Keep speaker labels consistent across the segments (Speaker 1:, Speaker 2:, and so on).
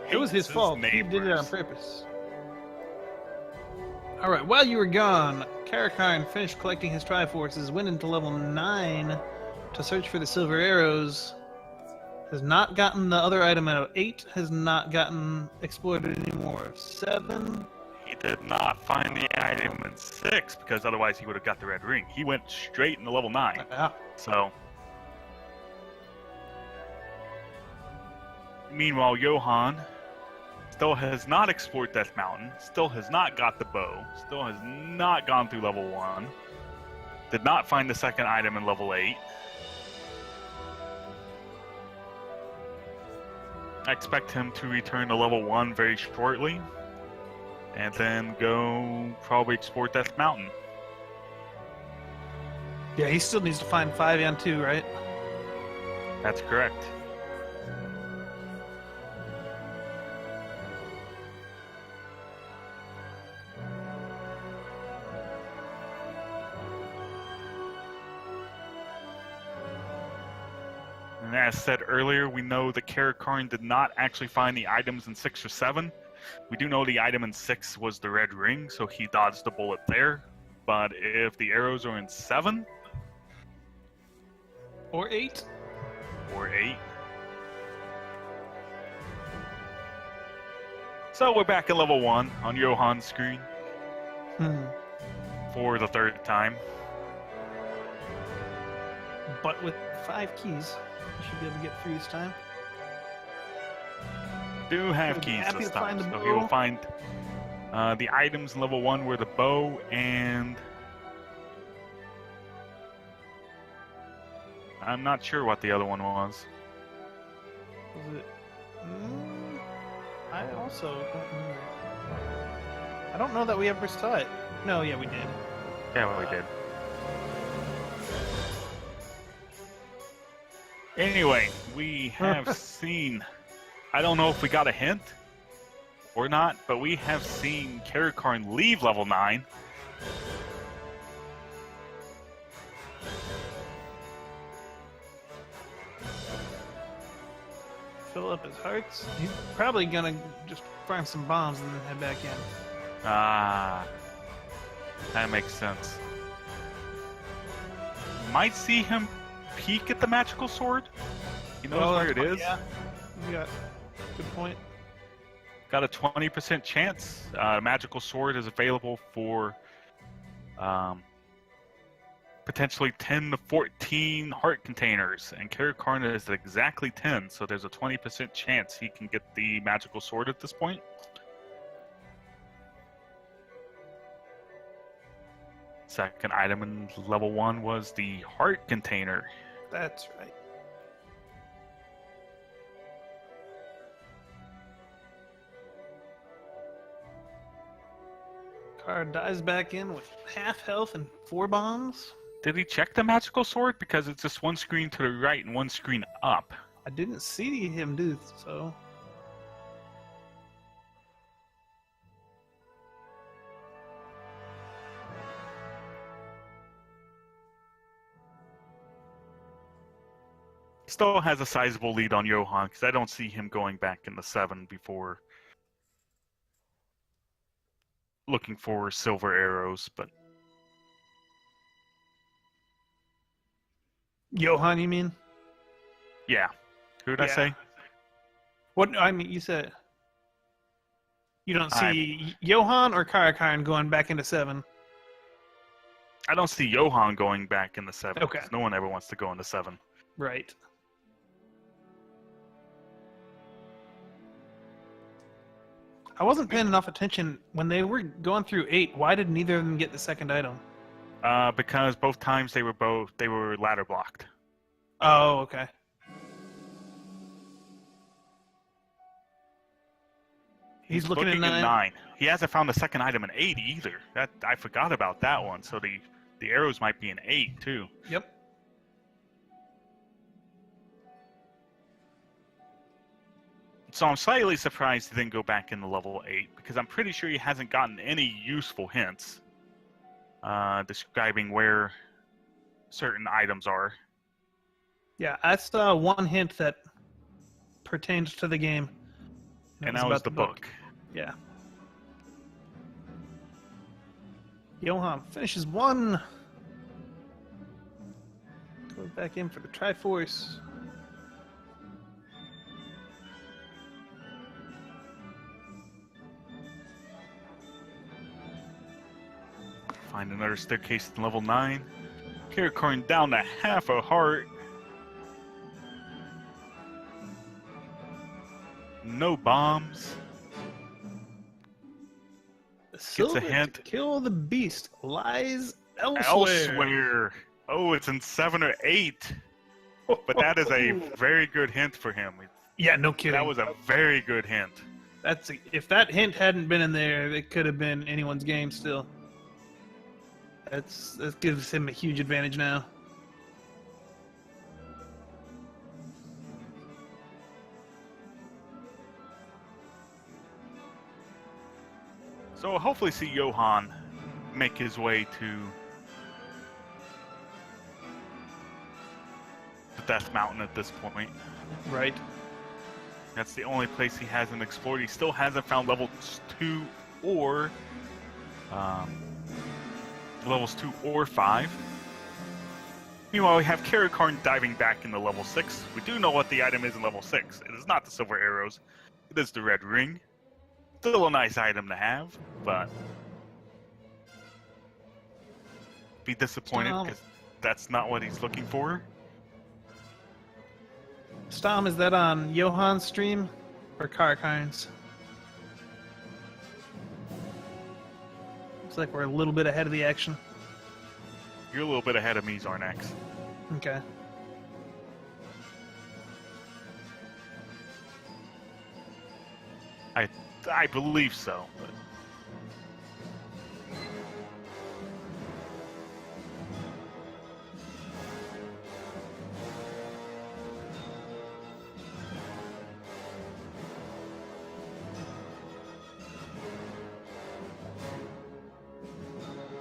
Speaker 1: It was his fault. He did it on purpose. Alright, while you were gone, Caracarn finished collecting his Triforces, went into level 9 to search for the silver arrows. Has not gotten the other item out of 8, has not gotten exploited anymore. 7.
Speaker 2: He did not find the item in 6, because otherwise he would have got the red ring. He went straight into level 9.
Speaker 1: Yeah.
Speaker 2: So... Meanwhile, Johann still has not explored Death Mountain, still has not got the bow, still has not gone through level 1, did not find the second item in level 8. I expect him to return to level 1 very shortly, and then go probably explore Death Mountain.
Speaker 1: Yeah, he still needs to find 5 and 2, right?
Speaker 2: That's correct. And as said earlier, we know that Caracarn did not actually find the items in 6 or 7. We do know the item in 6 was the red ring, so he dodged the bullet there. But if the arrows are in 7...
Speaker 1: Or 8?
Speaker 2: Or 8. So we're back at level 1 on Johann's screen. For the 3rd time.
Speaker 1: But with 5 keys, you should be able to get through this time.
Speaker 2: Do have keys this time, so he will find the items in level 1 were the bow and... I'm not sure what the other one was.
Speaker 1: Was it... I also don't remember. I don't know that we ever saw it. No, yeah, we did.
Speaker 2: Yeah, well, we did. Anyway, we have seen... I don't know if we got a hint or not, but we have seen Caracarn leave level 9.
Speaker 1: Fill up his hearts. He's probably gonna just find some bombs and then head back in.
Speaker 2: Ah, that makes sense. Might see him peek at the magical sword. He knows where it is.
Speaker 1: Yeah, you got good point.
Speaker 2: Got a 20% chance. Magical sword is available for potentially 10 to 14 heart containers, and Caracarn is at exactly 10, so there's a 20% chance he can get the magical sword at this point. Second item in level 1 was the heart container.
Speaker 1: That's right. Card dies back in with half health and 4 bombs.
Speaker 2: Did he check the magical sword? Because it's just one screen to the right and one screen up.
Speaker 1: I didn't see him do so.
Speaker 2: Still has a sizable lead on Johann, because I don't see him going back in the 7 before looking for silver arrows, but...
Speaker 1: Johann, you mean?
Speaker 2: Yeah. Who did I say?
Speaker 1: What? I mean, you said... You don't see Johann or Caracarn going back into 7?
Speaker 2: I don't see Johann going back in the 7.
Speaker 1: Okay.
Speaker 2: No one ever wants to go into 7.
Speaker 1: Right. I wasn't paying enough attention when they were going through 8. Why did neither of them get the second item?
Speaker 2: Because both times they were ladder blocked.
Speaker 1: Oh, okay. He's looking at 9.
Speaker 2: He hasn't found the second item in 8 either. That I forgot about that one. So the arrows might be in 8 too.
Speaker 1: Yep.
Speaker 2: So I'm slightly surprised he didn't go back into level 8, because I'm pretty sure he hasn't gotten any useful hints describing where certain items are.
Speaker 1: Yeah, I saw one hint that pertains to the game.
Speaker 2: And now is the book.
Speaker 1: Yeah. Johann finishes 1. Goes back in for the Triforce.
Speaker 2: Find another staircase to level 9. Caracarn down to half a heart. No bombs.
Speaker 1: The silver
Speaker 2: hint.
Speaker 1: to kill the beast lies elsewhere.
Speaker 2: Elsewhere. Oh, it's in 7 or 8. But that is a very good hint for him.
Speaker 1: Yeah, no kidding.
Speaker 2: That was a very good hint.
Speaker 1: If that hint hadn't been in there, it could have been anyone's game still. That gives him a huge advantage now.
Speaker 2: So we'll hopefully see Johann make his way to the Death Mountain at this point.
Speaker 1: Right.
Speaker 2: That's the only place he hasn't explored. He still hasn't found levels 2 or levels 2 or 5. Meanwhile, we have Caracarn diving back into level 6. We do know what the item is in level 6. It is not the silver arrows. It is the red ring. Still a nice item to have, but be disappointed because that's not what he's looking for.
Speaker 1: Stom, is that on Johann's stream or Caracarn's? Looks like we're a little bit ahead of the action.
Speaker 2: You're a little bit ahead of me, Zarnax.
Speaker 1: Okay.
Speaker 2: I believe so. But...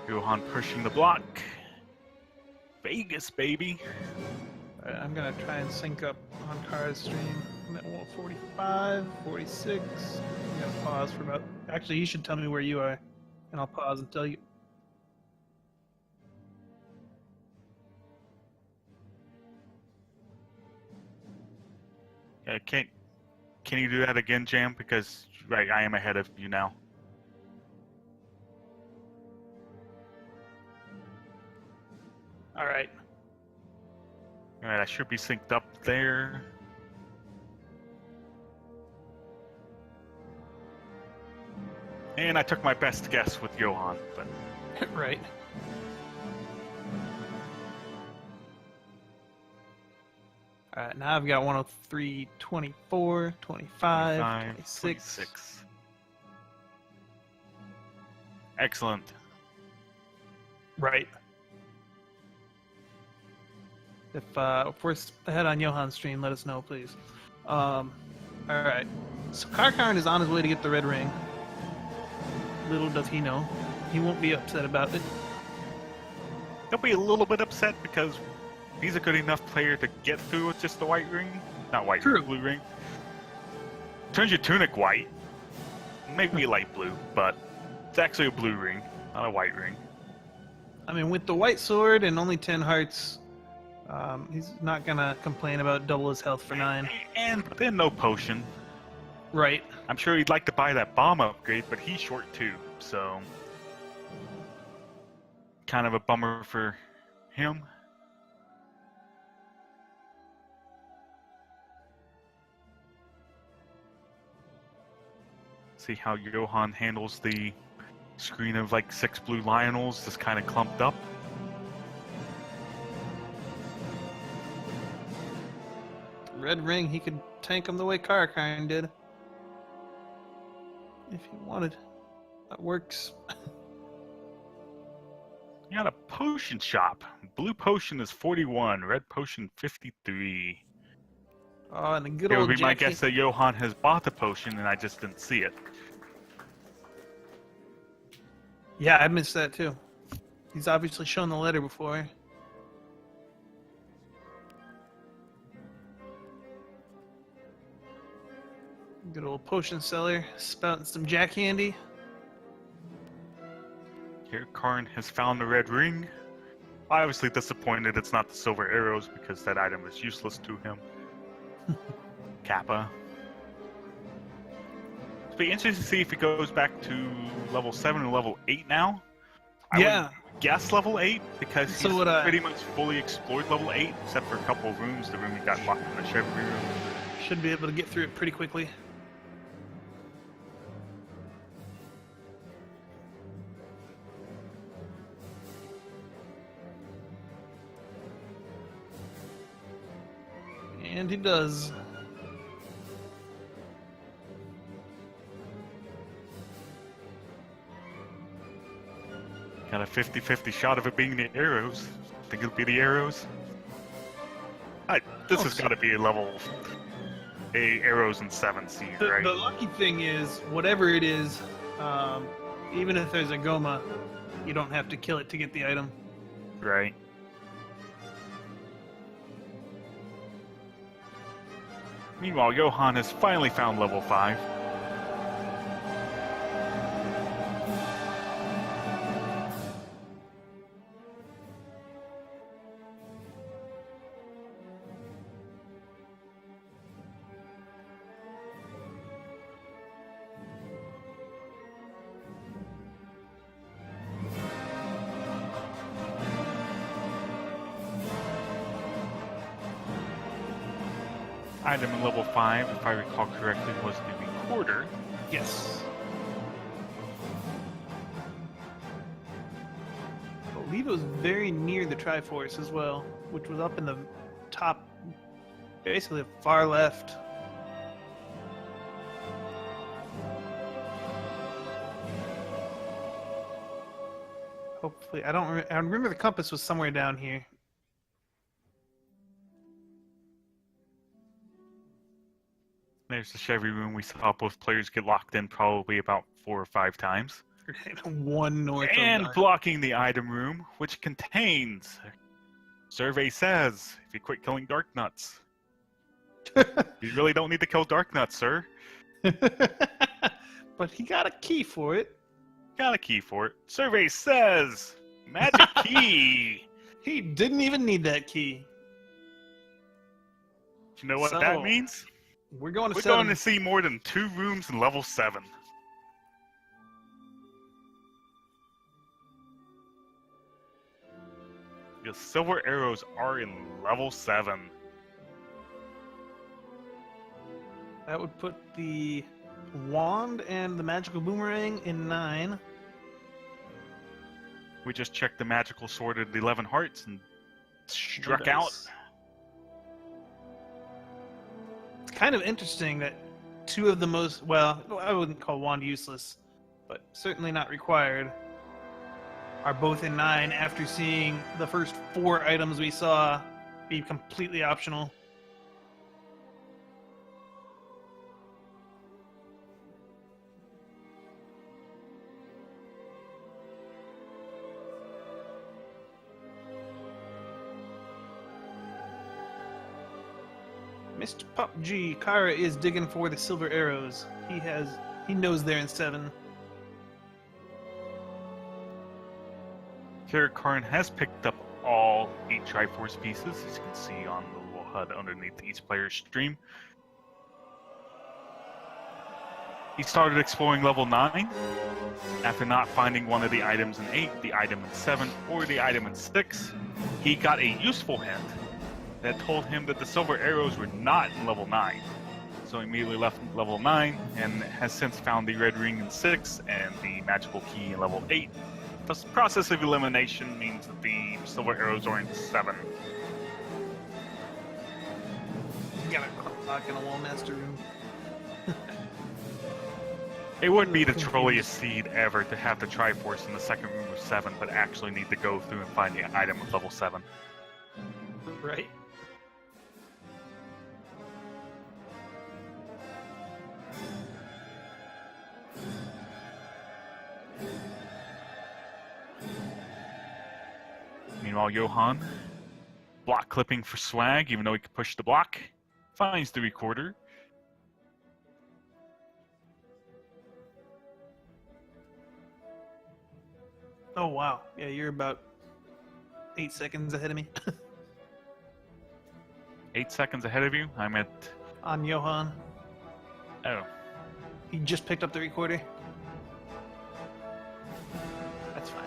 Speaker 2: Johann pushing the block. Vegas, baby.
Speaker 1: Alright, I'm gonna try and sync up on Kara's stream. I'm at 45, 46. I'm gonna pause for about... Actually, you should tell me where you are, and I'll pause and tell you.
Speaker 2: Yeah, can you do that again, Jam? Because right, I am ahead of you now.
Speaker 1: Alright.
Speaker 2: Alright, I should be synced up there. And I took my best guess with Johann, but...
Speaker 1: Right. Alright, now I've got 103, 24, 25, 26.
Speaker 2: Excellent.
Speaker 1: Right. If we're ahead on Johann's stream, let us know, please. Alright. So Caracarn is on his way to get the red ring. Little does he know. He won't be upset about it.
Speaker 2: He'll be a little bit upset because he's a good enough player to get through with just the white ring. Not white ring, blue ring. Turns your tunic white. Maybe light blue, but it's actually a blue ring, not a white ring.
Speaker 1: I mean, with the white sword and only 10 hearts, he's not gonna complain about double his health for 9.
Speaker 2: And then no potion.
Speaker 1: Right.
Speaker 2: I'm sure he'd like to buy that bomb upgrade, but he's short too, so... kind of a bummer for him. See how Johann handles the screen of like 6 blue Lionels just kind of clumped up.
Speaker 1: Red ring, he could tank him the way Caracarn did. If he wanted. That works.
Speaker 2: You got a potion shop. Blue potion is 41, red potion 53.
Speaker 1: Oh, and the good
Speaker 2: It
Speaker 1: old
Speaker 2: would be my
Speaker 1: Jackie.
Speaker 2: guess that Johann has bought the potion and I just didn't see it.
Speaker 1: Yeah, I missed that too. He's obviously shown the letter before. Good old potion seller, spouting some jack handy.
Speaker 2: Caracarn has found the red ring. Obviously disappointed it's not the silver arrows because that item is useless to him. Kappa. It'll be interesting to see if he goes back to level 7 and level 8 now. I would guess level 8 because he's pretty much fully explored level 8 except for a couple of rooms. The room he got locked in the Chevy room.
Speaker 1: Should be able to get through it pretty quickly. And he does.
Speaker 2: Got a 50-50 shot of it being the arrows. Think it'll be the arrows? This has got to be a level... arrows and 7 seed, right?
Speaker 1: The lucky thing is, whatever it is, even if there's a Goma, you don't have to kill it to get the item.
Speaker 2: Right. Meanwhile, Johann has finally found level 5. Item in level 5, if I recall correctly, was the recorder.
Speaker 1: Yes. I believe it was very near the Triforce as well, which was up in the top, basically far left. Hopefully, I remember the compass was somewhere down here.
Speaker 2: There's the Chevy room. We saw both players get locked in probably about 4 or 5 times.
Speaker 1: One north
Speaker 2: and blocking the item room, which contains... Survey says, if you quit killing Dark Nuts. You really don't need to kill Dark Nuts, sir.
Speaker 1: But he got a key for it.
Speaker 2: Got a key for it. Survey says, magic key.
Speaker 1: He didn't even need that key.
Speaker 2: You know what that means?
Speaker 1: We're going to
Speaker 2: 7. We're going to see more than 2 rooms in level 7. The silver arrows are in level 7.
Speaker 1: That would put the wand and the magical boomerang in 9.
Speaker 2: We just checked the magical sword at 11 hearts and struck out.
Speaker 1: It's kind of interesting that 2 of the most, well, I wouldn't call wand useless, but certainly not required, are both in 9 after seeing the first 4 items we saw be completely optional. Mr. Pop G, Kara is digging for the silver arrows. He knows they're in 7.
Speaker 2: Caracarn has picked up all 8 Triforce pieces, as you can see on the little HUD underneath each player's stream. He started exploring level 9. After not finding one of the items in 8, the item in 7, or the item in 6, he got a useful hint that told him that the silver arrows were not in level 9. So he immediately left level 9 and has since found the red ring in 6 and the magical key in level 8. The process of elimination means that the silver arrows are in 7.
Speaker 1: You got a clock in a wall master room.
Speaker 2: It would be the trolliest seed ever to have the Triforce in the second room of 7, but actually need to go through and find the item of level 7.
Speaker 1: Right.
Speaker 2: Meanwhile, Johann, block clipping for swag, even though he could push the block, finds the recorder.
Speaker 1: Oh wow. Yeah, you're about 8 seconds ahead of me.
Speaker 2: 8 seconds ahead of you. I'm at.
Speaker 1: On Johan.
Speaker 2: Oh.
Speaker 1: He just picked up the recorder. That's fine.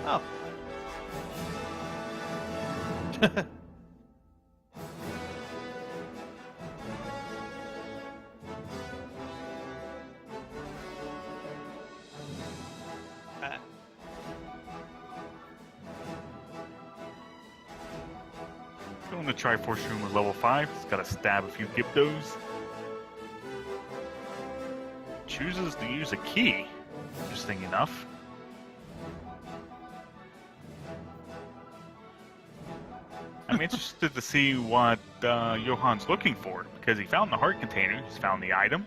Speaker 1: Oh. Alright.
Speaker 2: Go in the Triforce room with level 5. He's got to stab a few Gibdos. Chooses to use a key. Interesting enough. I'm interested to see what Johan's looking for, because he found the heart container, he's found the item.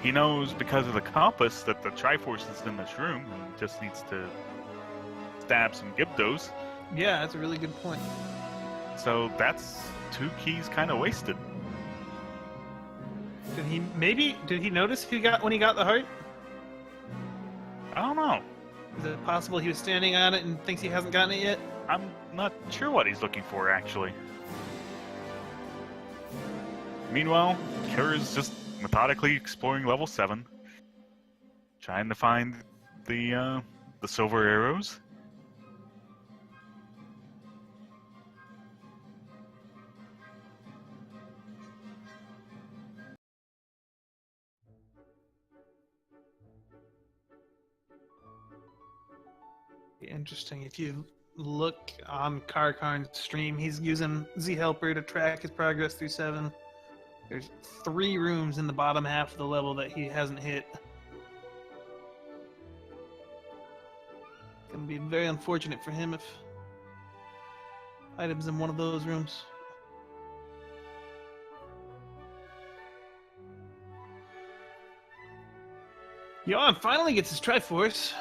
Speaker 2: He knows because of the compass that the Triforce is in this room and just needs to stab some Gibdos.
Speaker 1: Yeah, that's a really good point.
Speaker 2: So that's 2 keys kind of wasted.
Speaker 1: Did he notice when he got the heart?
Speaker 2: I don't know.
Speaker 1: Is it possible he was standing on it and thinks he hasn't gotten it yet?
Speaker 2: I'm not sure what he's looking for, actually. Meanwhile, Kira's just methodically exploring level 7, trying to find the silver arrows.
Speaker 1: Interesting. If you look on CaracarnVi's stream, he's using Z-Helper to track his progress through 7. There's 3 rooms in the bottom half of the level that he hasn't hit. It's gonna be very unfortunate for him if items in one of those rooms. Johan finally gets his Triforce.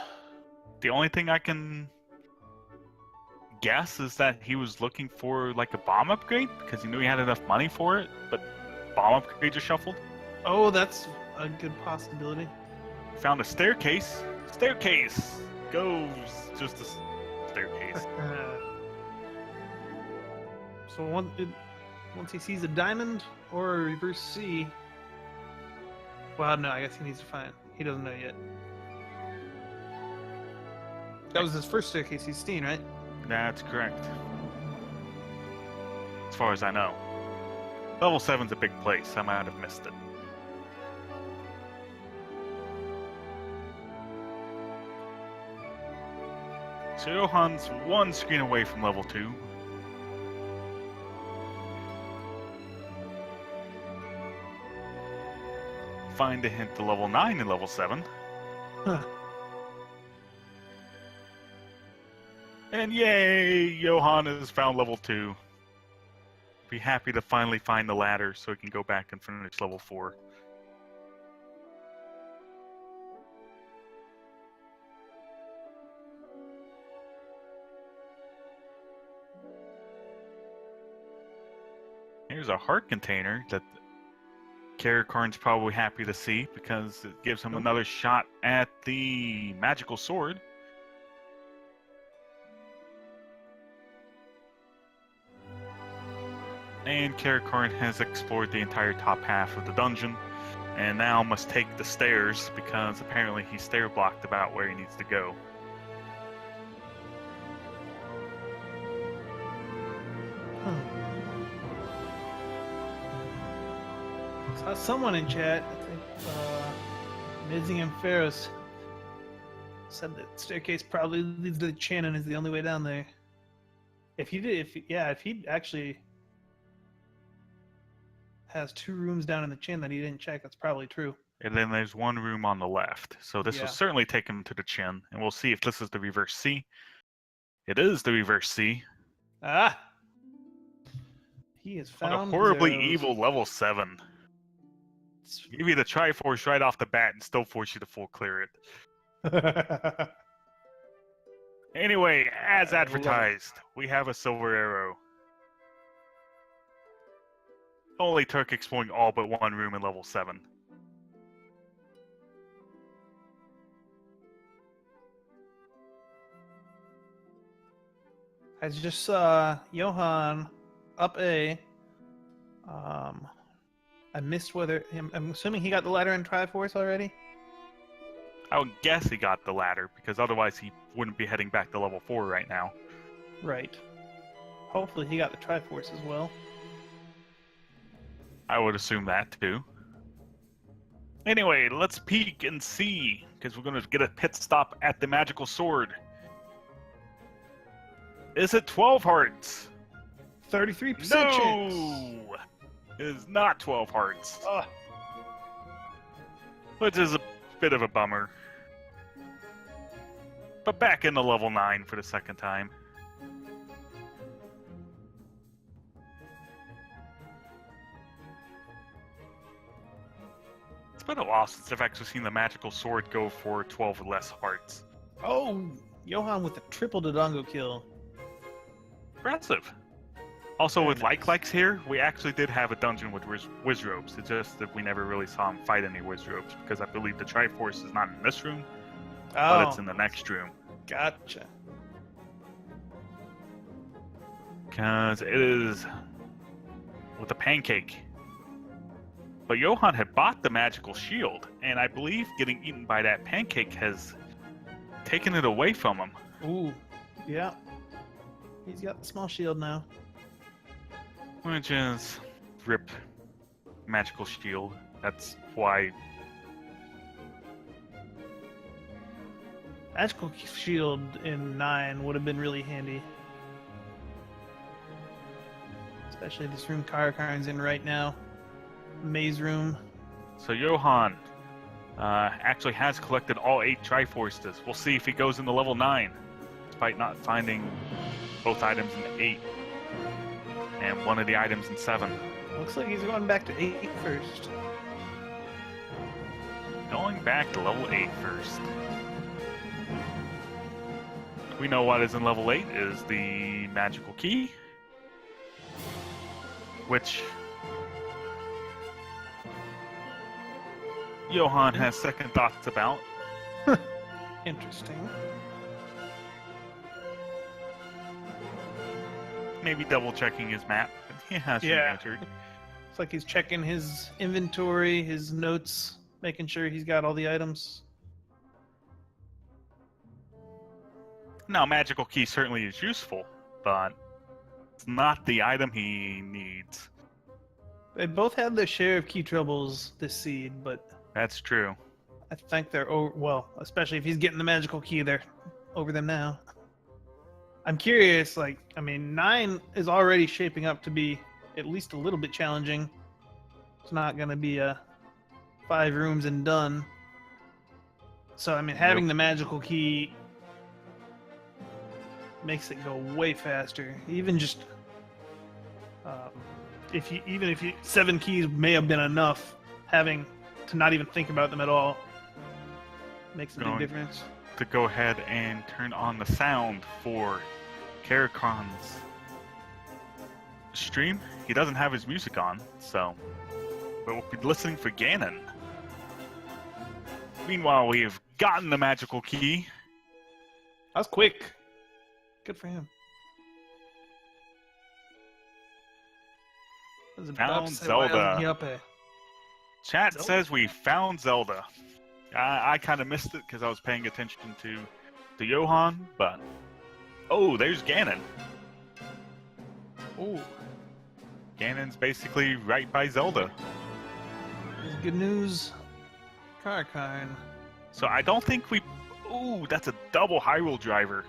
Speaker 2: The only thing I can guess is that he was looking for like a bomb upgrade because he knew he had enough money for it, but bomb upgrades are shuffled.
Speaker 1: Oh, that's a good possibility.
Speaker 2: Found a staircase. Staircase goes just a staircase.
Speaker 1: So once he sees a diamond or a reverse C, well, no, I guess he needs to find. He doesn't know yet. That was his first staircase he's seen, right?
Speaker 2: That's correct. As far as I know. Level 7's a big place. I might have missed it. So Johan's 1 screen away from level 2. Find a hint to level 9 and level 7.
Speaker 1: Huh.
Speaker 2: And yay! Johan has found level 2. Be happy to finally find the ladder so he can go back and finish level 4. Here's a heart container that CaracarnVi's probably happy to see because it gives him another shot at the magical sword. And CaracarnV has explored the entire top half of the dungeon and now must take the stairs because apparently he's stair blocked about where he needs to go.
Speaker 1: Saw someone in chat, I think Mizzy and Ferris, said that staircase probably leads to the chin and is the only way down there. If he actually has 2 rooms down in the chin that he didn't check, that's probably true.
Speaker 2: And then there's 1 room on the left. So this will certainly take him to the chin. And we'll see if this is the reverse C. It is the reverse C.
Speaker 1: Ah! He has found
Speaker 2: on a horribly
Speaker 1: those.
Speaker 2: evil level 7. Give you the Triforce right off the bat and still force you to full clear it. Anyway, as advertised, we have a silver arrow. Only took exploring all but 1 room in level 7.
Speaker 1: I just saw Johann up A. I missed whether I'm assuming he got the ladder in Triforce already.
Speaker 2: I would guess he got the ladder, because otherwise he wouldn't be heading back to level 4 right now.
Speaker 1: Right. Hopefully he got the Triforce as well.
Speaker 2: I would assume that too. Anyway, let's peek and see, because we're going to get a pit stop at the magical sword. Is it 12 hearts?
Speaker 1: 33%
Speaker 2: No!
Speaker 1: chance.
Speaker 2: It is not 12 hearts.
Speaker 1: Ugh.
Speaker 2: Which is a bit of a bummer. But back into level 9 for the second time. It's been a while since I've actually seen the magical sword go for 12 or less hearts.
Speaker 1: Oh, Johann with a triple Dodongo kill.
Speaker 2: Impressive. Also,
Speaker 1: Very
Speaker 2: with Likes here, we actually did have a dungeon with Wizrobes. It's just that we never really saw him fight any Wizrobes, because I believe the Triforce is not in this room, but it's in the next room.
Speaker 1: Gotcha.
Speaker 2: Because it is with a pancake. But Johann had bought the magical shield, and I believe getting eaten by that pancake has taken it away from him.
Speaker 1: Ooh, yeah. He's got the small shield now.
Speaker 2: Which is rip magical shield. That's why.
Speaker 1: Magical shield in 9 would have been really handy. Especially this room Caracarn's in right now. Maze room.
Speaker 2: So Johann actually has collected all 8 Triforces. We'll see if he goes into level 9, despite not finding both items in 8. And one of the items in 7.
Speaker 1: Looks like he's going back to 8 first.
Speaker 2: Going back to level 8 first. We know what is in level 8 is the magical key, which Johann has second thoughts about.
Speaker 1: Interesting.
Speaker 2: Maybe double checking his map. He hasn't entered.
Speaker 1: It's like he's checking his inventory, his notes, making sure he's got all the items.
Speaker 2: Now, magical key certainly is useful, but it's not the item he needs.
Speaker 1: They both had their share of key troubles this seed, but
Speaker 2: That's true.
Speaker 1: I think they're over. Well, especially if he's getting the magical key, they're over them now. I'm curious, like, I mean, 9 is already shaping up to be at least a little bit challenging. It's not going to be a 5 rooms and done. So, I mean, having the magical key makes it go way faster. Even just, if you 7 keys may have been enough, having to not even think about them at all makes a big difference.
Speaker 2: To go ahead and turn on the sound for Caracarn's stream. He doesn't have his music on, so we'll be listening for Ganon. Meanwhile, we've gotten the magical key.
Speaker 1: That was quick. Good for him.
Speaker 2: Found Zelda. Chat says we found Zelda. I kind of missed it because I was paying attention to Johann, but oh, there's Ganon.
Speaker 1: Ooh.
Speaker 2: Ganon's basically right by Zelda.
Speaker 1: There's good news. Caracarn.
Speaker 2: So I don't think we... Ooh, that's a double Hyrule driver.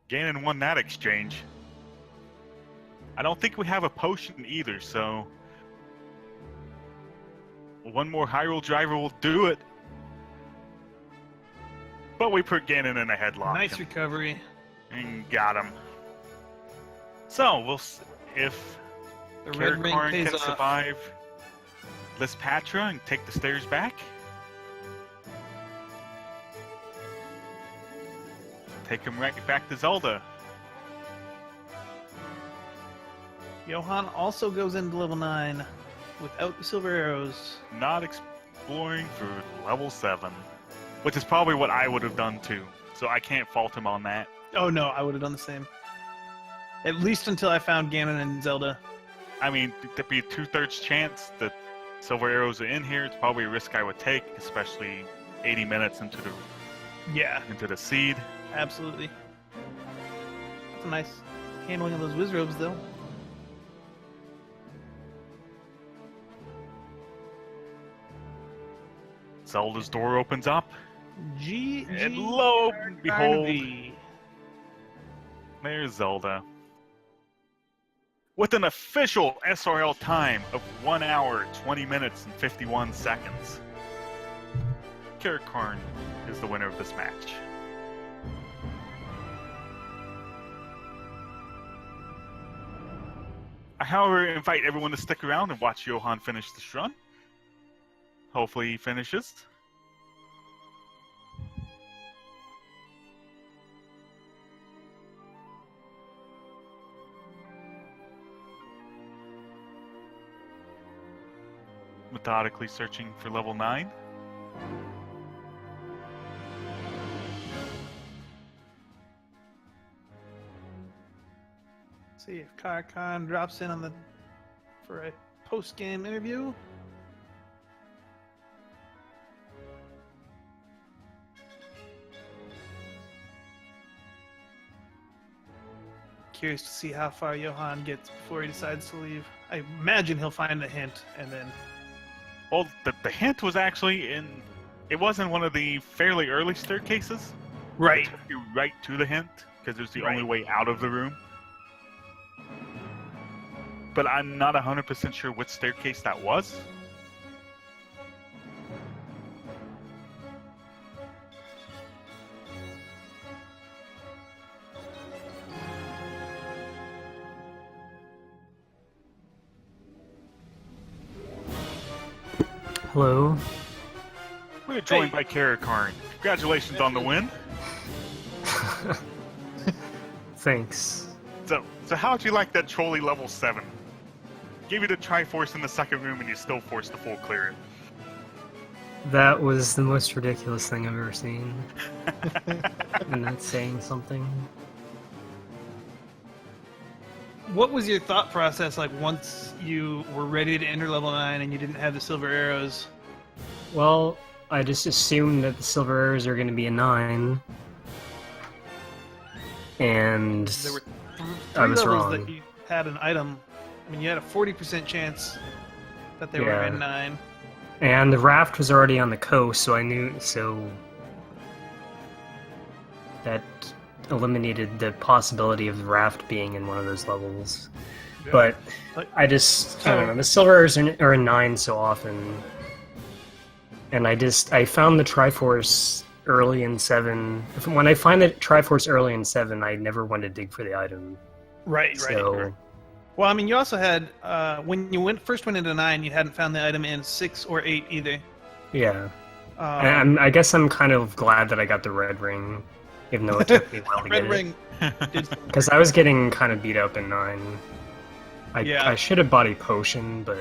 Speaker 2: Ganon won that exchange. I don't think we have a potion either, so... One more Hyrule driver will do it. But we put Ganon in a headlock.
Speaker 1: Nice recovery.
Speaker 2: And got him. So, we'll see if
Speaker 1: the red ring
Speaker 2: Caracarn
Speaker 1: pays
Speaker 2: can
Speaker 1: off.
Speaker 2: survive Lispatra and take the stairs back. Take him right back to Zelda.
Speaker 1: Johann also goes into level 9 without the silver arrows.
Speaker 2: Not exploring for level 7. Which is probably what I would have done too. so I can't fault him on that.
Speaker 1: Oh no, I would have done the same. At least until I found Ganon and Zelda.
Speaker 2: I mean, there'd be a 2/3 chance that silver arrows are in here. It's probably a risk I would take, especially 80 minutes into the seed.
Speaker 1: Absolutely. That's a nice handling of those Wizrobes, though.
Speaker 2: Zelda's door opens up,
Speaker 1: G.
Speaker 2: and lo and behold,
Speaker 1: CaracarnVi.
Speaker 2: there's Zelda. With an official SRL time of 1 hour, 20 minutes, and 51 seconds. Caracarn is the winner of this match. I, however, invite everyone to stick around and watch Johann finish this run. Hopefully he finishes. Methodically searching for level 9.
Speaker 1: See if Caracarn drops in for a post-game interview. Curious to see how far Johann gets before he decides to leave. I imagine he'll find the hint and then...
Speaker 2: Well, the hint was actually in... It wasn't one of the fairly early staircases.
Speaker 1: Right.
Speaker 2: It took you right to the hint, because it was the only way out of the room. But I'm not 100% sure which staircase that was.
Speaker 3: Hello.
Speaker 2: We're joined by Caracarn. Congratulations on the win.
Speaker 3: Thanks.
Speaker 2: So how'd you like that trolley level 7? Gave you the Triforce in the second room and you still forced the full clear.
Speaker 3: That was the most ridiculous thing I've ever seen. And that's saying something.
Speaker 1: What was your thought process like once you were ready to enter level 9 and you didn't have the silver arrows?
Speaker 3: Well, I just assumed that the silver arrows are going to be a 9. And
Speaker 1: There were
Speaker 3: I
Speaker 1: three
Speaker 3: was
Speaker 1: levels
Speaker 3: wrong.
Speaker 1: that you had an item. I mean, you had a 40% chance that they were
Speaker 3: Yeah.
Speaker 1: in 9.
Speaker 3: And the raft was already on the coast, so I knew, so that eliminated the possibility of the raft being in one of those levels.
Speaker 1: Yeah.
Speaker 3: But
Speaker 1: Like-
Speaker 3: I don't know, the silver arrows are in 9 so often. And I found the Triforce early in 7. When I find the Triforce early in 7, I never want to dig for the item.
Speaker 1: Right.
Speaker 3: So,
Speaker 1: Well, I mean, you also had, when you first went into 9, you hadn't found the item in 6 or 8 either.
Speaker 3: yeah. I guess I'm kind of glad that I got the red ring, even though it took me a while to
Speaker 1: Red
Speaker 3: get
Speaker 1: Ring.
Speaker 3: Because I was getting kind of beat up in 9.
Speaker 1: Yeah.
Speaker 3: I should have bought a potion, but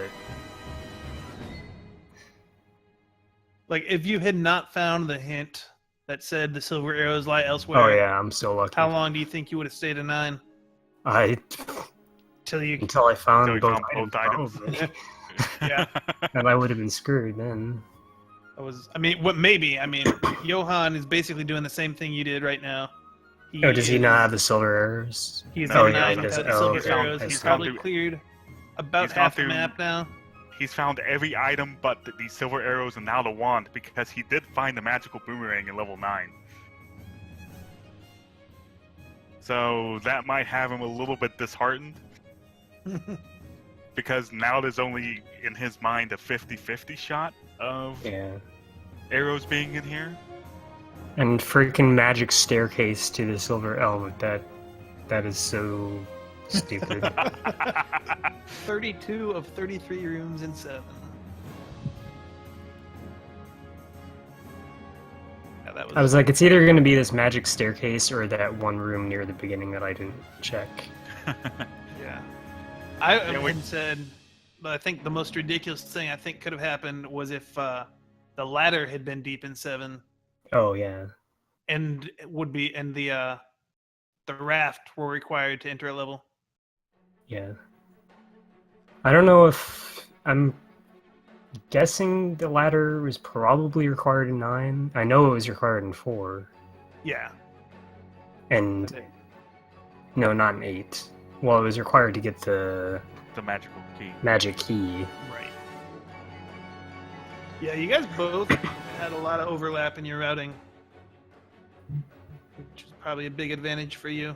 Speaker 1: Like, if you had not found the hint that said the silver arrows lie elsewhere,
Speaker 3: oh yeah, I'm so lucky.
Speaker 1: how long do you think you would have stayed in 9? Until you...
Speaker 3: Until I found
Speaker 2: Until you
Speaker 3: both
Speaker 2: found
Speaker 3: items,
Speaker 2: both items.
Speaker 3: probably.
Speaker 1: Yeah.
Speaker 3: And I would have been screwed then.
Speaker 1: Johann is basically doing the same thing you did right now.
Speaker 3: Does he not have the silver arrows?
Speaker 1: He's
Speaker 2: No,
Speaker 1: in
Speaker 2: he
Speaker 1: 9
Speaker 2: doesn't.
Speaker 1: without the
Speaker 3: Oh,
Speaker 1: silver
Speaker 3: okay.
Speaker 1: arrows.
Speaker 3: I
Speaker 1: He's
Speaker 3: see.
Speaker 1: probably cleared about
Speaker 2: He's
Speaker 1: half
Speaker 2: gone
Speaker 1: the
Speaker 2: through-
Speaker 1: map now.
Speaker 2: He's found every item but the silver arrows and now the wand, because he did find the magical boomerang in level 9. So that might have him a little bit disheartened, because now there's only, in his mind, a 50-50 shot of
Speaker 3: Yeah.
Speaker 2: arrows being in here.
Speaker 3: And freaking magic staircase to the silver. Oh, that is so stupid.
Speaker 1: 32 of 33 rooms in 7. Yeah, that
Speaker 3: I was like, it's either going to be this magic staircase or that one room near the beginning that I didn't check.
Speaker 1: Yeah. I
Speaker 2: Yeah, we-
Speaker 1: had said, but I think the most ridiculous thing I think could have happened was if the ladder had been deep in 7.
Speaker 3: Oh yeah.
Speaker 1: and the raft were required to enter a level.
Speaker 3: Yeah. I don't know if I'm guessing the ladder was probably required in 9. I know it was required in 4.
Speaker 1: Yeah.
Speaker 3: And no, not in 8. Well, it was required to get the
Speaker 2: magical key.
Speaker 3: Magic key.
Speaker 1: Right. Yeah, you guys both had a lot of overlap in your routing, which is probably a big advantage for you.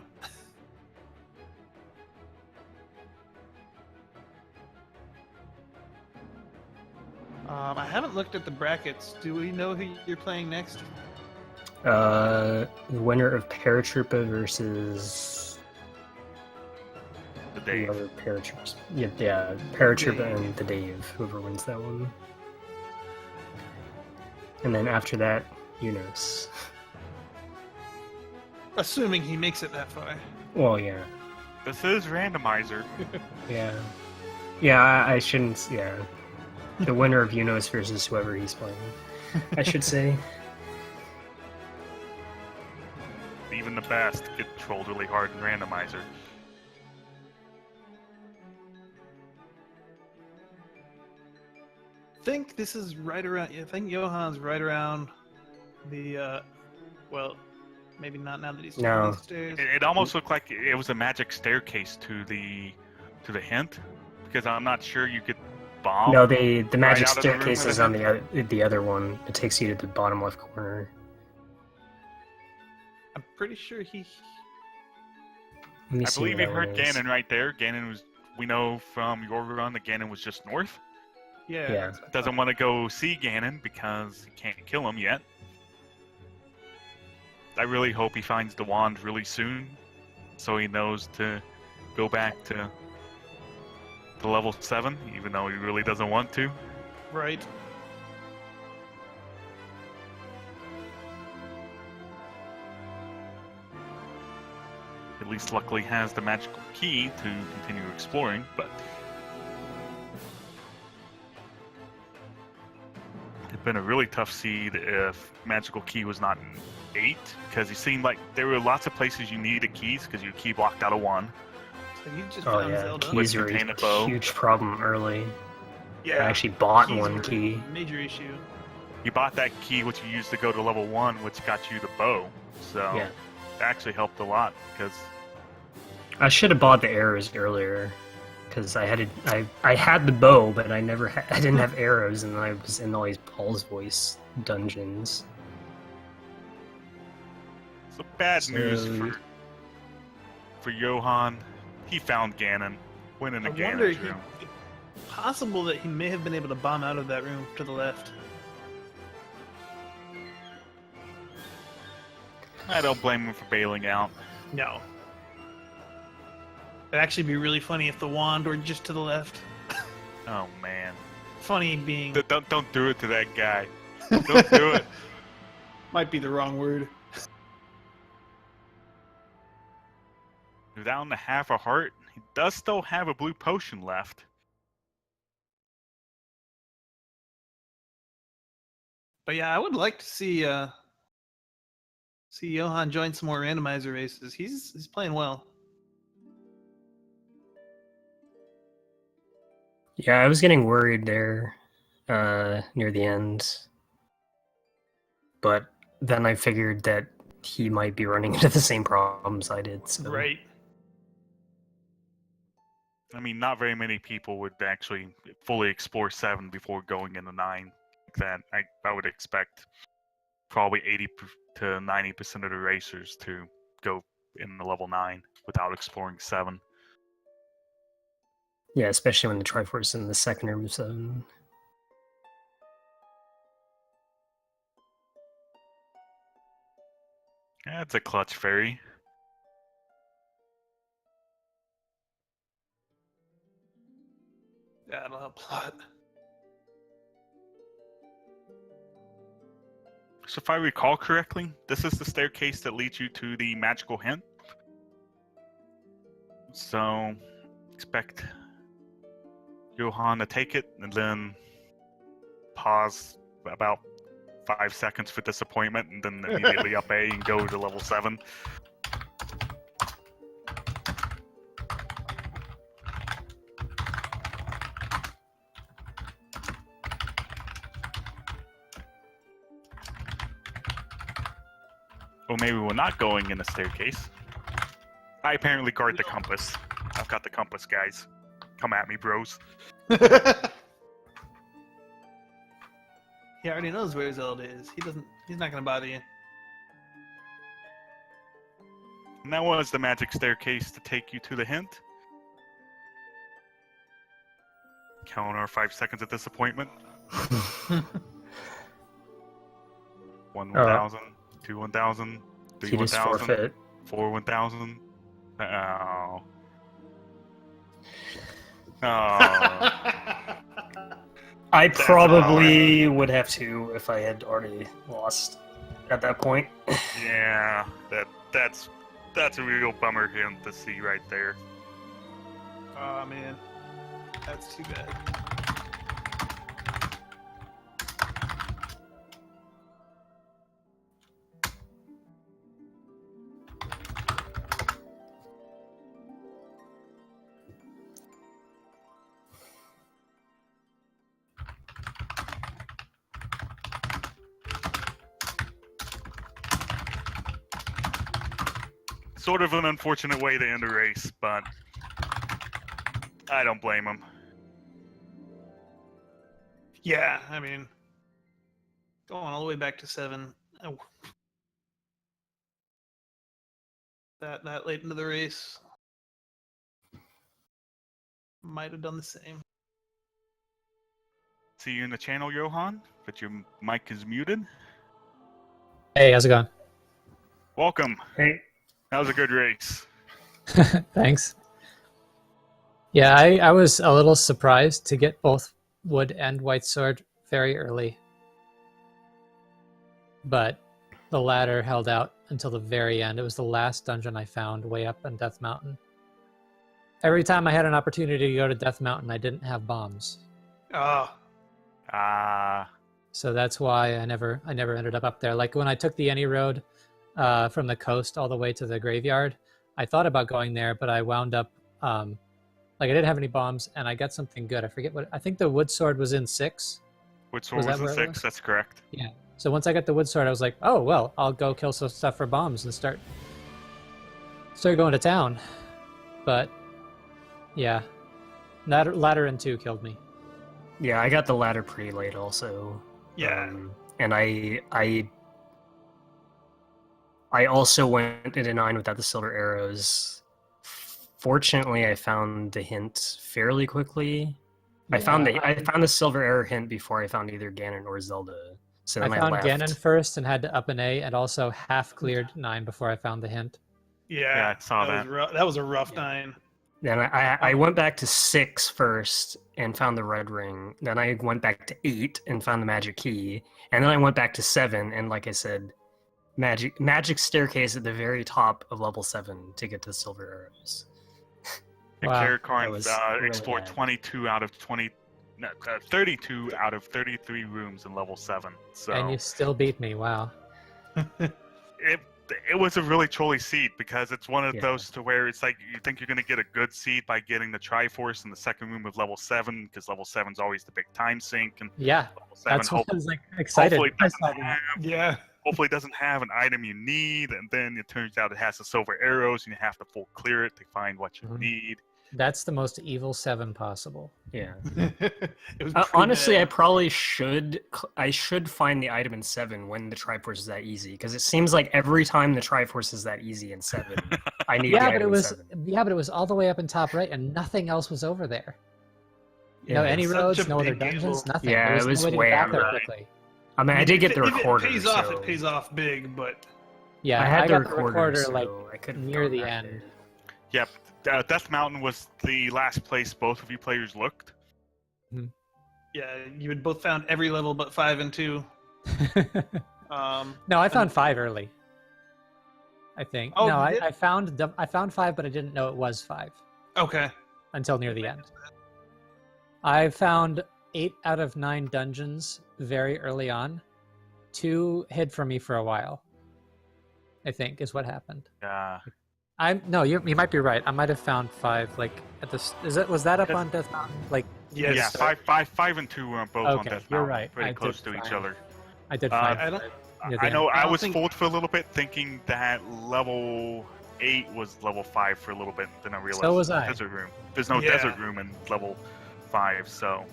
Speaker 1: I haven't looked at the brackets. Do we know who you're playing next?
Speaker 3: The winner of Paratroopa versus
Speaker 2: The Dave.
Speaker 3: the other Paratroopers. Yeah, Paratroopa
Speaker 1: Dave.
Speaker 3: and the Dave, whoever wins that one. And then after that, Unos.
Speaker 1: Assuming he makes it that far.
Speaker 3: Well, yeah.
Speaker 2: This is Randomizer.
Speaker 3: Yeah. Yeah, I shouldn't... Yeah. The winner of Unos versus whoever he's playing, I should say.
Speaker 2: Even the best get trolled really hard in Randomizer.
Speaker 1: I think this is right around. I think Johann's right around the. Well, maybe not now that he's
Speaker 3: No.
Speaker 1: on the stairs.
Speaker 2: It almost looked like it was a magic staircase to the hint, because I'm not sure you could bomb.
Speaker 3: No, the magic
Speaker 2: out of the room
Speaker 3: staircase
Speaker 2: with
Speaker 3: is
Speaker 2: a
Speaker 3: on the other one. It takes you to the bottom left corner.
Speaker 1: I'm pretty sure he.
Speaker 3: Let me
Speaker 2: I
Speaker 3: see
Speaker 2: believe
Speaker 3: where
Speaker 2: you
Speaker 3: that
Speaker 2: heard
Speaker 3: one is.
Speaker 2: Ganon right there. Ganon was. We know from your run that Ganon was just north.
Speaker 1: Yeah.
Speaker 3: Yeah.
Speaker 1: that's what I
Speaker 2: Doesn't
Speaker 1: thought.
Speaker 2: want to go see Ganon because he can't kill him yet. I really hope he finds the wand really soon, so he knows to go back to level 7, even though he really doesn't want to.
Speaker 1: Right.
Speaker 2: At least luckily has the magical key to continue exploring, but it'd been a really tough seed if magical key was not in 8, because it seemed like there were lots of places you needed keys because your key blocked out of 1.
Speaker 1: So you just
Speaker 3: Oh
Speaker 1: found
Speaker 3: yeah,
Speaker 1: Zelda.
Speaker 3: keys were
Speaker 2: contain a bow.
Speaker 3: a huge problem early.
Speaker 1: Yeah.
Speaker 3: I actually bought
Speaker 1: keys
Speaker 3: one
Speaker 1: were
Speaker 3: key.
Speaker 1: a major issue.
Speaker 2: You bought that key which you used to go to level 1, which got you the bow, so
Speaker 3: Yeah.
Speaker 2: it actually helped a lot, because
Speaker 3: I should have bought the arrows earlier, because I had the bow, but I didn't have arrows, and I was in all these Paul's Voice dungeons.
Speaker 2: so bad news
Speaker 3: So-
Speaker 2: for Johann. He found Ganon, went into
Speaker 1: I wonder,
Speaker 2: Ganon's room.
Speaker 1: possible that he may have been able to bomb out of that room to the left.
Speaker 2: I don't blame him for bailing out.
Speaker 1: No. It'd actually be really funny if the wand were just to the left.
Speaker 2: Oh man.
Speaker 1: Funny being
Speaker 2: Don't do it to that guy. Don't do it.
Speaker 1: might be the wrong word.
Speaker 2: He's down to half a heart. He does still have a blue potion left.
Speaker 1: But yeah, I would like to see Johann join some more randomizer races. He's playing well.
Speaker 3: Yeah, I was getting worried there near the end. But then I figured that he might be running into the same problems I did. So.
Speaker 1: Right.
Speaker 2: I mean, not very many people would actually fully explore 7 before going into 9. Like that, I would expect probably 80 to 90% of the racers to go in the level 9 without exploring 7.
Speaker 3: Yeah, especially when the Triforce is in the second room of 7.
Speaker 2: That's a clutch fairy.
Speaker 1: Yeah, that'll help a lot.
Speaker 2: So if I recall correctly, this is the staircase that leads you to the magical hint. So expect Johann to take it and then pause about 5 seconds for disappointment, and then immediately up A and go to level 7. Well, maybe we're not going in a staircase. I apparently guard the compass. I've got the compass, guys. Come at me, bros.
Speaker 1: He already knows where Zelda is. He's not gonna bother you.
Speaker 2: And that was the magic staircase to take you to the hint. Count our 5 seconds of disappointment. 1,000, 2 1,000, 3
Speaker 3: He just
Speaker 2: 1,000,
Speaker 3: forfeit.
Speaker 2: 4 1,000. Oh. Oh.
Speaker 3: I probably would have to if I had already lost at that point.
Speaker 2: Yeah, that's a real bummer hint to see right there.
Speaker 1: Oh man, that's too bad.
Speaker 2: Sort of an unfortunate way to end a race, but I don't blame him.
Speaker 1: Yeah, I mean, going all the way back to 7. Oh. That late into the race, might have done the same.
Speaker 2: See you in the channel, Johan, but your mic is muted.
Speaker 4: Hey, how's it going?
Speaker 2: Welcome.
Speaker 3: Hey.
Speaker 2: That was a good race.
Speaker 4: Thanks. Yeah, I was a little surprised to get both wood and white sword very early. But the ladder held out until the very end. It was the last dungeon I found way up on Death Mountain. Every time I had an opportunity to go to Death Mountain, I didn't have bombs.
Speaker 1: Oh,
Speaker 4: So that's why I never ended up there. Like when I took the Any Road from the coast all the way to the graveyard, I thought about going there, but I wound up like I didn't have any bombs, and I got something good. I forget what. I think the wood sword was in 6.
Speaker 2: Wood sword was in 6. That's correct.
Speaker 4: Yeah. So once I got the wood sword, I was like, oh well, I'll go kill some stuff for bombs and start going to town. But yeah, ladder and 2 killed me.
Speaker 3: Yeah, I got the ladder pretty late also.
Speaker 1: yeah.
Speaker 3: And I also went into 9 without the silver arrows. Fortunately, I found the hint fairly quickly. I found the silver arrow hint before I found either Ganon or Zelda. So then
Speaker 4: I found
Speaker 3: left.
Speaker 4: Ganon first and had to up an A, and also half cleared 9 before I found the hint.
Speaker 1: Yeah,
Speaker 2: I saw that.
Speaker 1: That was a rough 9.
Speaker 3: Then I went back to 6 first and found the red ring. Then I went back to 8 and found the magic key. And then I went back to 7 and, like I said, magic staircase at the very top of level 7 to get to the silver arrows.
Speaker 4: Wow.
Speaker 2: CaracarnVi
Speaker 3: really
Speaker 2: explored
Speaker 3: bad.
Speaker 2: 32 out of 32 out of 33 rooms in level 7. So
Speaker 4: And you still beat me. Wow.
Speaker 2: it was a really trolly seed because it's one of
Speaker 3: Yeah.
Speaker 2: those to where it's like you think you're going to get a good seed by getting the Triforce in the second room of level 7 because level 7's always the big time sink, and
Speaker 4: Yeah,
Speaker 2: level 7
Speaker 4: that's what I was like excited.
Speaker 2: hopefully doesn't have an item you need, and then it turns out it has the silver arrows and you have to full clear it to find what you
Speaker 4: Mhm.
Speaker 2: need.
Speaker 4: That's the most evil 7 possible.
Speaker 3: Yeah.
Speaker 1: It was
Speaker 3: Honestly, I
Speaker 1: bad.
Speaker 3: probably should find the item in 7 when the Triforce is that easy, because it seems like every time the Triforce is that easy in 7, I need the
Speaker 4: Yeah, but
Speaker 3: item
Speaker 4: it
Speaker 3: in
Speaker 4: was
Speaker 3: 7.
Speaker 4: all the way up in top right, and nothing else was over there. No
Speaker 3: Yeah,
Speaker 4: any
Speaker 1: it's
Speaker 4: roads,
Speaker 1: such a
Speaker 4: no other
Speaker 1: big
Speaker 4: dungeons,
Speaker 1: gamble.
Speaker 4: nothing.
Speaker 3: Yeah,
Speaker 4: there was
Speaker 3: it was
Speaker 4: no way to
Speaker 3: way
Speaker 4: get back
Speaker 3: out
Speaker 4: there
Speaker 2: right.
Speaker 4: quickly.
Speaker 3: I mean, I did get the
Speaker 1: If
Speaker 3: recorder.
Speaker 1: it pays off,
Speaker 3: so
Speaker 1: it pays off big, but
Speaker 4: Yeah,
Speaker 3: I had
Speaker 4: got
Speaker 3: the recorder, so
Speaker 4: like
Speaker 3: I could've
Speaker 4: near
Speaker 3: gone
Speaker 4: the
Speaker 3: back
Speaker 4: end.
Speaker 3: there.
Speaker 2: Yep, Death Mountain was the last place both of you players looked.
Speaker 1: yeah, you had both found every level but 5 and 2.
Speaker 4: No, I found 5 early. I think.
Speaker 1: Oh,
Speaker 4: no,
Speaker 1: you did?
Speaker 4: I found 5, but I didn't know it was 5
Speaker 1: Okay.
Speaker 4: until near the end. I found 8 out of 9 dungeons very early on, 2 hid from me for a while. I think is what happened.
Speaker 2: Yeah.
Speaker 4: No, you might be right. I might have found 5 like at this. Was that up on Death Mountain? Like
Speaker 1: Yes.
Speaker 2: Yeah, 5 and 2 were both on
Speaker 4: Okay,
Speaker 2: Death
Speaker 4: you're
Speaker 2: Mountain,
Speaker 4: right.
Speaker 2: pretty
Speaker 4: I
Speaker 2: close
Speaker 4: did
Speaker 2: to each
Speaker 4: find-
Speaker 2: other.
Speaker 4: I did
Speaker 2: Uh,
Speaker 4: find.
Speaker 1: I don't-
Speaker 4: near the
Speaker 2: I know
Speaker 4: end.
Speaker 2: I
Speaker 1: don't
Speaker 2: was
Speaker 1: think-
Speaker 2: fooled for a little bit, thinking that level 8 was level 5 for a little bit. Then I realized
Speaker 4: So was
Speaker 2: it's a
Speaker 4: I.
Speaker 2: desert room. There's no
Speaker 1: Yeah.
Speaker 2: desert room in level 5, so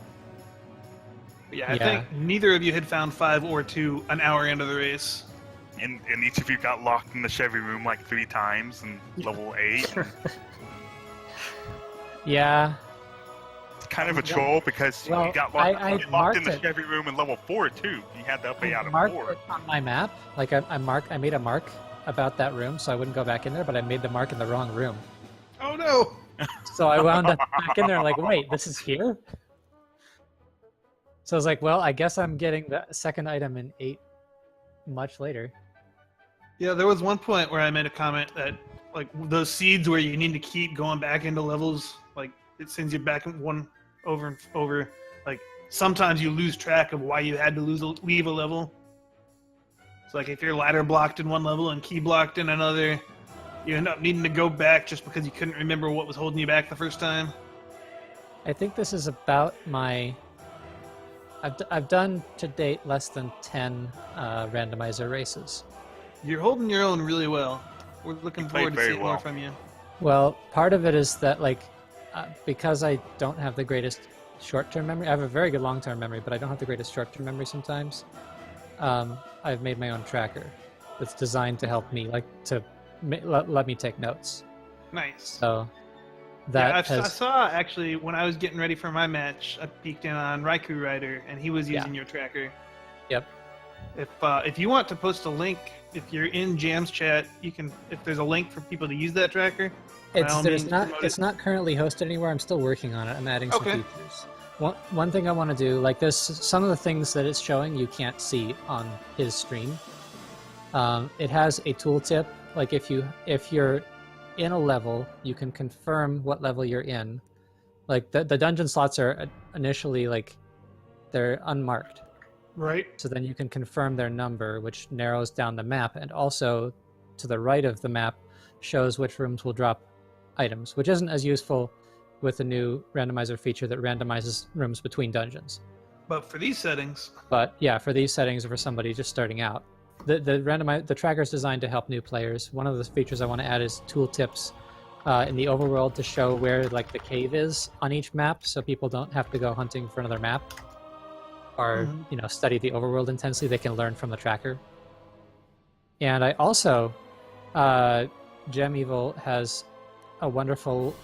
Speaker 1: Yeah, I
Speaker 4: Yeah.
Speaker 1: think neither of you had found 5 or 2 an hour into the race.
Speaker 2: and each of you got locked in the Chevy room like 3 times in level 8.
Speaker 4: Yeah.
Speaker 2: It's kind of a troll because
Speaker 4: Well,
Speaker 2: you got locked,
Speaker 4: I
Speaker 2: you locked
Speaker 4: marked
Speaker 2: in the
Speaker 4: it.
Speaker 2: Chevy room in level 4 too. You had to pay out of
Speaker 4: Marked
Speaker 2: 4.
Speaker 4: it on my map. Like I made a mark about that room, so I wouldn't go back in there. But I made the mark in the wrong room,
Speaker 1: Oh no!
Speaker 4: so I wound up back in there. Like, wait, this is here. So I was like, well, I guess I'm getting the second item in 8 much later.
Speaker 1: Yeah, there was one point where I made a comment that, like, those seeds where you need to keep going back into levels, like, it sends you back one over and over. Like, sometimes you lose track of why you had to leave a level. It's like if you're ladder blocked in one level and key blocked in another, you end up needing to go back just because you couldn't remember what was holding you back the first time.
Speaker 4: I think this is about my. I've done to date less than 10 randomizer races.
Speaker 1: You're holding your own really well. We're looking
Speaker 2: You played
Speaker 1: forward to
Speaker 2: very
Speaker 1: seeing more
Speaker 2: well.
Speaker 1: from you.
Speaker 4: Well, part of it is that like because I don't have the greatest short-term memory. I have a very good long-term memory, but I don't have the greatest short-term memory sometimes. I've made my own tracker that's designed to help me, like to let me take notes.
Speaker 1: Nice.
Speaker 4: So that
Speaker 1: I
Speaker 4: has
Speaker 1: saw, actually, when I was getting ready for my match, I peeked in on Raikou Rider, and he was
Speaker 4: Yeah.
Speaker 1: using your tracker.
Speaker 4: Yep.
Speaker 1: If you want to post a link, if you're in Jam's chat, you can. If there's a link for people to use that tracker, by all means, promote
Speaker 4: it's
Speaker 1: it.
Speaker 4: not currently hosted anywhere. I'm still working on it. I'm adding some
Speaker 1: Okay.
Speaker 4: features. One thing I want to do, like this, some of the things that it's showing you can't see on his stream. It has a tooltip. Like if you're in a level, you can confirm what level you're in. Like the dungeon slots are initially like they're unmarked.
Speaker 1: Right.
Speaker 4: So then you can confirm their number, which narrows down the map, and also to the right of the map shows which rooms will drop items, which isn't as useful with the new randomizer feature that randomizes rooms between dungeons.
Speaker 1: But for these settings,
Speaker 4: But yeah, for these settings, for somebody just starting out, the tracker is designed to help new players. One of the features I want to add is tooltips in the overworld to show where like the cave is on each map, so people don't have to go hunting for another map or study the overworld intensely. They can learn from the tracker. And I also, Gem Evil has a wonderful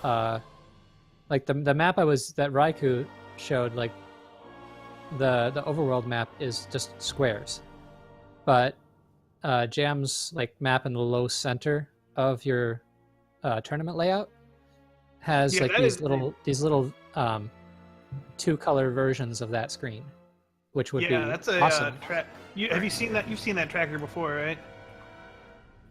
Speaker 4: like the map that Raikou showed, like the overworld map is just squares, but Jam's like map in the low center of your tournament layout has like
Speaker 1: that
Speaker 4: these
Speaker 1: is
Speaker 4: little 2-color versions of that screen, which would be
Speaker 1: that's a
Speaker 4: awesome.
Speaker 1: have you seen that? You've seen that tracker before, right?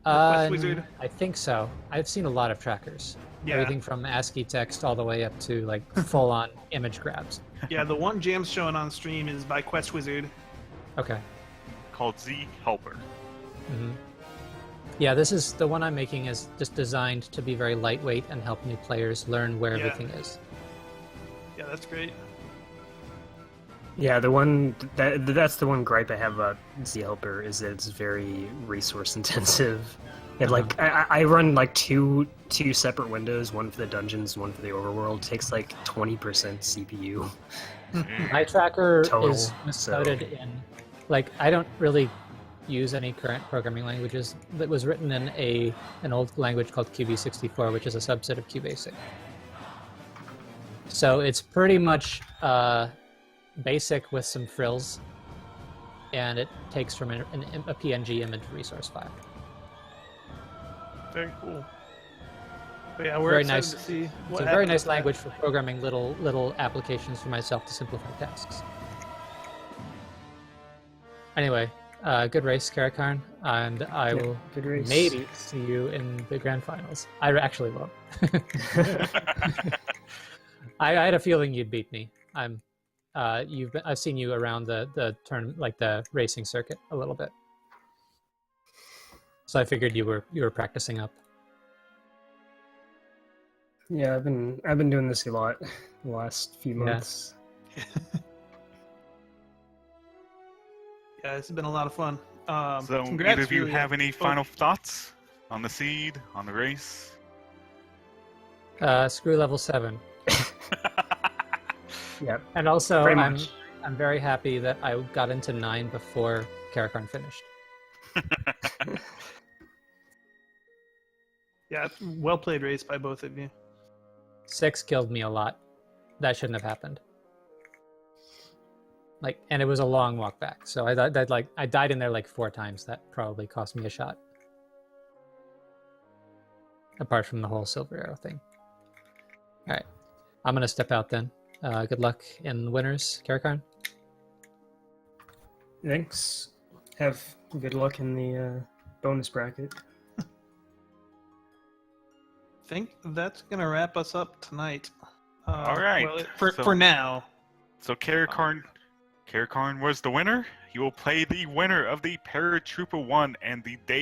Speaker 4: Uh,
Speaker 1: Quest Wizard?
Speaker 4: I think so. I've seen a lot of trackers.
Speaker 1: Yeah.
Speaker 4: Everything from ASCII text all the way up to like full-on image grabs.
Speaker 1: Yeah, the one Jam's showing on stream is by Quest Wizard.
Speaker 4: Okay.
Speaker 2: Called Z Helper.
Speaker 4: hmm Yeah, this is the one I'm making is just designed to be very lightweight and help new players learn where
Speaker 1: Yeah.
Speaker 4: everything is.
Speaker 1: Yeah, that's great.
Speaker 3: Yeah, the one that's the one gripe I have about Z Helper is that it's very resource intensive. It like I run like two separate windows, one for the dungeons, one for the overworld. It takes like 20% CPU.
Speaker 4: My tracker
Speaker 3: Total,
Speaker 4: is coded in, like, I don't really use any current programming languages. That was written in an old language called QB64, which is a subset of QBasic. So it's pretty much basic with some frills, and it takes from a PNG image resource file.
Speaker 1: Very cool. But yeah, we're
Speaker 4: Very
Speaker 1: excited
Speaker 4: nice.
Speaker 1: to see what
Speaker 4: It's a very
Speaker 1: happens
Speaker 4: nice
Speaker 1: with that.
Speaker 4: language for programming little applications for myself to simplify tasks. Anyway, good race, Caracarn, and I will
Speaker 3: Good race.
Speaker 4: maybe see you in the grand finals. I actually won't. I had a feeling you'd beat me. I'm I've seen you around the turn, like the racing circuit, a little bit. So I figured you were practicing up.
Speaker 3: Yeah, I've been doing this a lot the last few
Speaker 4: Yeah.
Speaker 3: months.
Speaker 1: Yeah, it's been a lot of fun.
Speaker 2: So,
Speaker 1: Congrats,
Speaker 2: either of you
Speaker 1: really.
Speaker 2: have any final thoughts on the seed, on the race?
Speaker 4: Screw level 7.
Speaker 3: Yep.
Speaker 4: And also,
Speaker 3: Pretty
Speaker 4: I'm
Speaker 3: much.
Speaker 4: very happy that I got into 9 before Caracarn finished.
Speaker 1: Yeah, well played race by both of you.
Speaker 4: 6 killed me a lot. That shouldn't have happened. And it was a long walk back. So I died in there like 4 times. That probably cost me a shot. Apart from the whole silver arrow thing. All right, I'm gonna step out then. Good luck in the winners, Caracarn.
Speaker 3: Thanks. Have good luck in the bonus bracket.
Speaker 1: Think that's gonna wrap us up tonight.
Speaker 2: All right,
Speaker 1: Well,
Speaker 2: so-
Speaker 1: for now.
Speaker 2: So Caracarn was the winner. He will play the winner of the Paratrooper 1 and the day